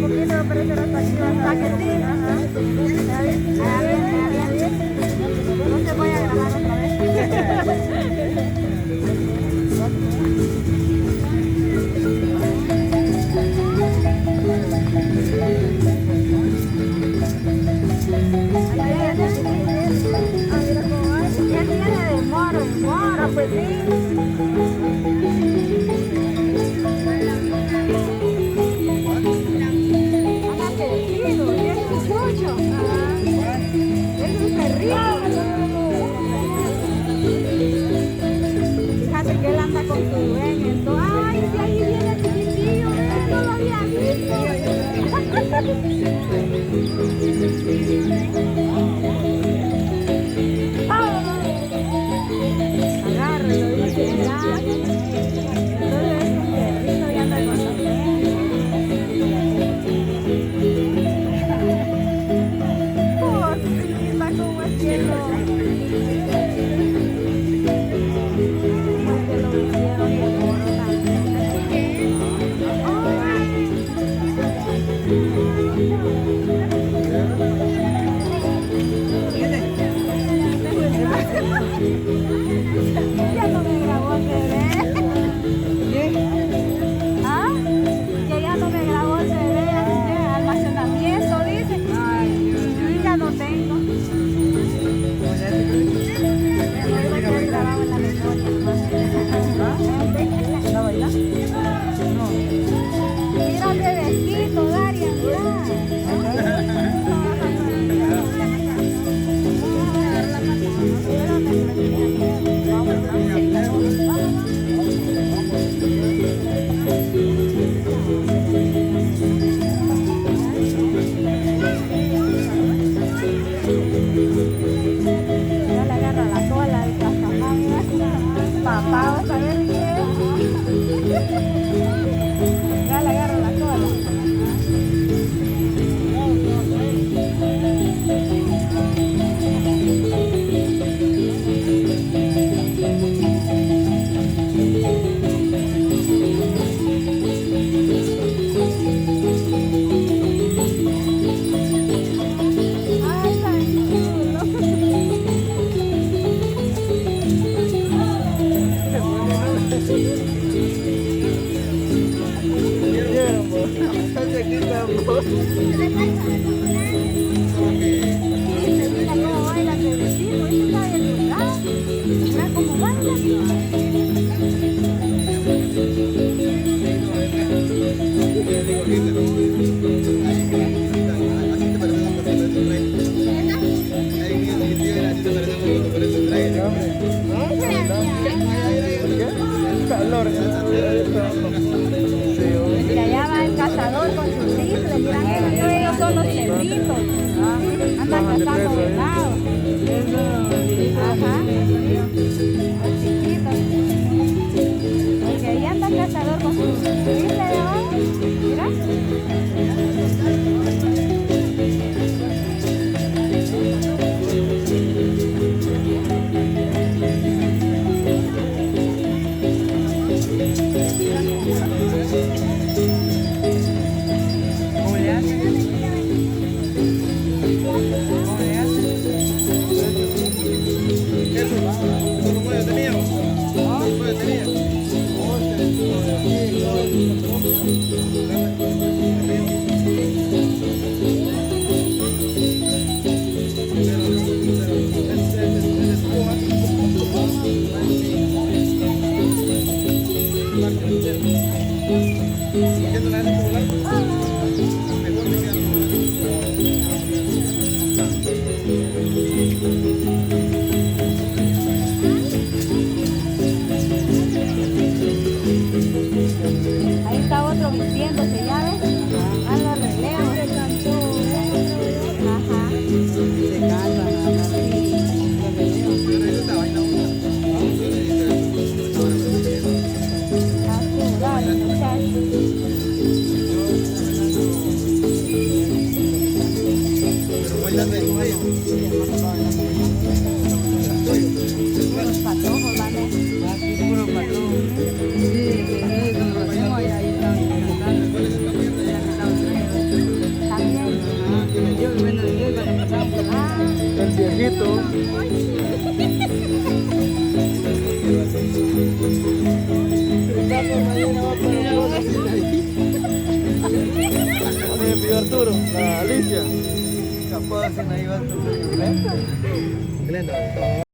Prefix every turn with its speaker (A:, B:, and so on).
A: poquito, pero hasta aquí va a estar que sí. Ajá. No se vaya a grabar otra vez. Pues sí. Anda perdido, es un chucho. Es un perrito. Fíjate que él anda con su dueño. Entonces, ay, de ahí viene el chiquitillo, no lo había visto. Agárralo, dice, ya. Solo es un perrito y anda con los perros. Oh, chiquita, como es cielo. Como es que lo hicieron de oro también. Ya no me grabó el bebé. ¿Ah? Que ya no me grabó el bebé, almacenamiento, dice. Ya no tengo. Grabado en la memoria. ¿No baila? No. Mira el bebecito, Daria, mira. Ya le agarra la cola al cascamán. Papá, ¿vas a ver qué? Ya le agarra la cola. Mira, allá va el cazador con sus rifles, mira, ellos son los cerditos. Andan cazando venado. Ajá. Los chiquitos. Porque ahí anda el cazador con sus rifles de abajo. Mira.
B: ¿Cómo le hace? Eso no puede tener. No puede tener.
A: Ahí está otro vistiéndose, ¿ya ves? A los relevos. Ajá.
B: Se casa,
A: A jugar, muchachos.
B: la Alicia.
C: Capaz en ahí va tu señor.
B: Glenda.